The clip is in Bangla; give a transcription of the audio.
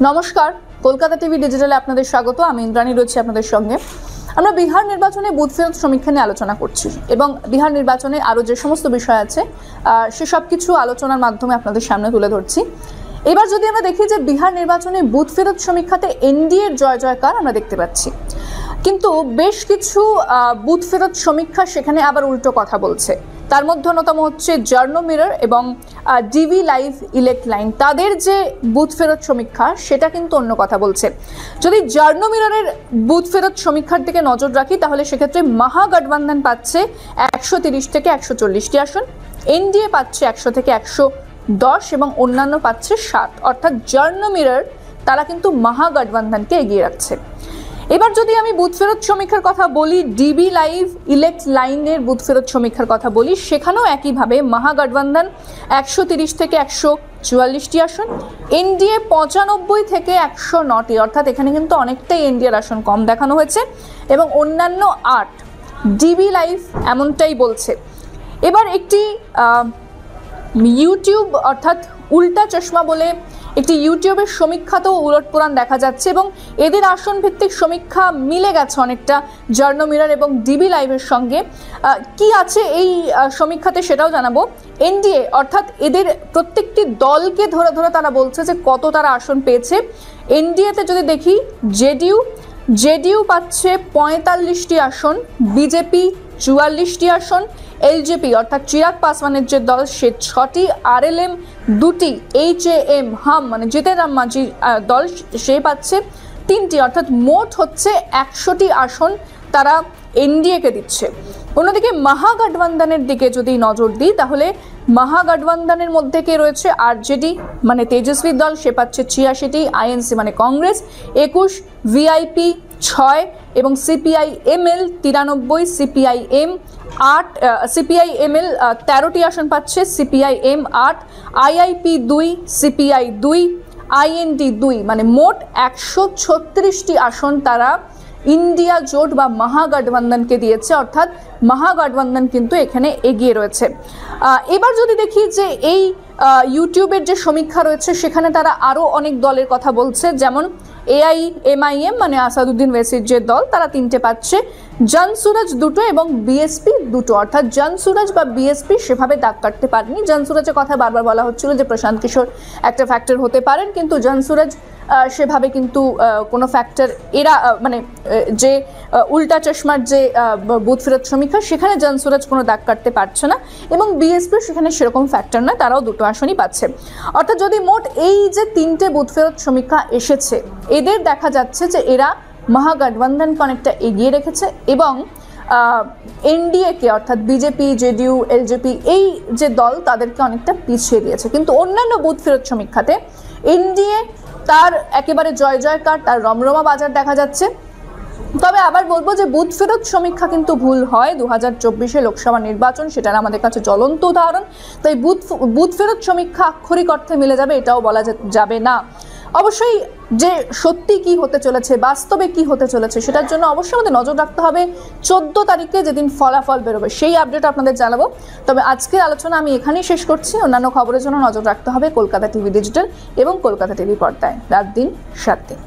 নমস্কার, কলকাতা টিভি ডিজিটালে আপনাদের স্বাগত। আমি ইন্দ্রাণী রয়েছি আপনাদের সঙ্গে। আমরা বিহার নির্বাচনে বুথ ফেরত সমীক্ষা নিয়ে আলোচনা করছি এবং বিহার নির্বাচনে আরও যে সমস্ত বিষয় আছে সেসব কিছু আলোচনার মাধ্যমে আপনাদের সামনে তুলে ধরছি। এবার যদি আমরা দেখি যে বিহার নির্বাচনে বুথ ফেরত সমীক্ষাতে এনডিএর জয় জয়কার আমরা দেখতে পাচ্ছি, কিন্তু বেশ কিছু বুথ ফেরত সমীক্ষা সেখানে আবার উল্টো কথা বলছে। তার মধ্যে অন্যতম হচ্ছে জার্নো মিরর এবং ডিভি লাইভ ইলেক্ট লাইন। তাদের যে বুথ ফেরত সমীক্ষা সেটা কিন্তু অন্য কথা বলছে। যদি জার্নো মিররের বুথ ফেরত সমীক্ষার দিকে নজর রাখি তাহলে সেক্ষেত্রে মহাগঠবন্ধন পাচ্ছে 130 থেকে 140টি আসন, এনডিএ পাচ্ছে 100 থেকে 110 এবং অন্যান্য পাচ্ছে 7। অর্থাৎ জার্নো মিরর তারা কিন্তু মহাগঠবন্ধনকে এগিয়ে রাখছে। এবার যদি আমি বুথ ফেরত সমীক্ষার কথা বলি, ডিবি লাইভ ইলেক্ট লাইনের বুথ ফেরত সমীক্ষার কথা বলি, সেখানেও একইভাবে মহাগঠবন্ধন 130 থেকে 144টি আসন, এনডিএ 95 থেকে 109টি। অর্থাৎ এখানে কিন্তু অনেকটাই এনডিএর আসন কম দেখানো হয়েছে এবং অন্যান্য 8। ডিবি লাইভ এমনটাই বলছে। এবার একটি ইউটিউব অর্থাৎ উল্টা চশমা বলে একটি ইউটিউবের সমীক্ষাতেও উলটপুরাণ দেখা যাচ্ছে এবং এদের আসন ভিত্তিক সমীক্ষা মিলে গেছে অনেকটা জার্নো মিরর এবং ডিবি লাইভের সঙ্গে। কি আছে এই সমীক্ষাতে সেটাও জানাবো। এনডিএ অর্থাৎ এদের প্রত্যেকটি দলকে ধরে ধরে তারা বলছে যে কত তারা আসন পেয়েছে। এনডিএতে যদি দেখি, জেডিইউ পাচ্ছে 45টি আসন, বিজেপি 44টি আসন, এলজেপি অর্থাৎ চিরাগ পাসওয়ানের যে দল সে 6টি, আরএলএম 2টি, এইচএএম হাম মানে জিতেন রাম মাঝি দল সে পাচ্ছে 3টি। অর্থাৎ মোট হচ্ছে 100টি আসন তারা এনডিএকে দিচ্ছে। অন্যদিকে মহাগঠবন্ধনের দিকে যদি নজর দিই তাহলে মহাগঠবন্ধনের মধ্যে কে রয়েছে? আরজেডি মানে তেজস্বী দল, সে পাচ্ছে 86টি, আইএনসি মানে কংগ্রেস 21, ভিআইপি 6 এবং সিপিআইএমএল 93, সিপিআইএম 8, সিপিআইএমএল 13টি আসন পাচ্ছে, সিপিআইএম 8, আইআইপি 2, সিপিআই 2, আইএনডি 2 মানে মোট 136টি আসন তারা ইন্ডিয়া জোট বা মহাগঠবন্ধনকে দিয়েছে। অর্থাৎ মহাগঠবন্ধন কিন্তু এখানে এগিয়ে রয়েছে। এবার যদি দেখি যে এই ইউটিউবের যে সমীক্ষা রয়েছে সেখানে তারা আরও অনেক দলের কথা বলছে, যেমন এআইএমআইএম মানে আসাদুদ্দিন ওয়েসির যে দল তারা 3টে পাচ্ছে, জনসুরাজ 2টো এবং বিএসপি 2টো। অর্থাৎ জনসুরাজ বা বিএসপি সেভাবে দাগ কাটতে পারেনি। জনসুরাজের কথা বারবার বলা হচ্ছিল যে প্রশান্ত কিশোর একটা ফ্যাক্টর হতে পারেন, কিন্তু জনসুরাজ সেভাবে কিন্তু কোনো ফ্যাক্টর এরা মানে যে উল্টা চশমার যে বুথ ফেরত সমীক্ষা সেখানে জনসুরাজ কোনো দাগ কাটতে পারছে না এবং বিএসপি সেখানে সেরকম ফ্যাক্টর নয়, তারাও 2টো আসনই পাচ্ছে। অর্থাৎ যদি মোট এই যে 3টে বুথ ফেরত সমীক্ষা এসেছে এদের দেখা যাচ্ছে যে এরা মহাগঠবন্ধনকে অনেকটা এগিয়ে রেখেছে এবং এনডিএকে অর্থাৎ বিজেপি, জেডিইউ, এলজেপি এই যে দল তাদেরকে অনেকটা পিছিয়ে দিয়েছে। কিন্তু অন্যান্য বুথ ফেরত সমীক্ষাতে এনডিএ তার একেবারে জয় জয়কার, তার রমরমা বাজার দেখা যাচ্ছে। তবে আবার বলবো যে বুথ ফেরত সমীক্ষা কিন্তু ভুল হয়। 2024 লোকসভা নির্বাচন সেটার আমাদের কাছে জ্বলন্ত উদাহরণ। তাই বুথ ফেরত সমীক্ষা আক্ষরিক অর্থে মিলে যাবে এটাও বলা যাবে না। অবশ্যই যে সত্যি কি হতে চলেছে, বাস্তবে কি হতে চলেছে সেটার জন্য অবশ্যই আমাদের নজর রাখতে হবে। 14 তারিখে যেদিন ফলাফল বেরোবে সেই আপডেট আপনাদের জানাবো। তবে আজকের আলোচনা আমি এখানেই শেষ করছি। অন্যান্য খবরের জন্য নজর রাখতে হবে কলকাতা টিভি ডিজিটাল এবং কলকাতা টিভি পর্দায় রাত দিন 7 দিন।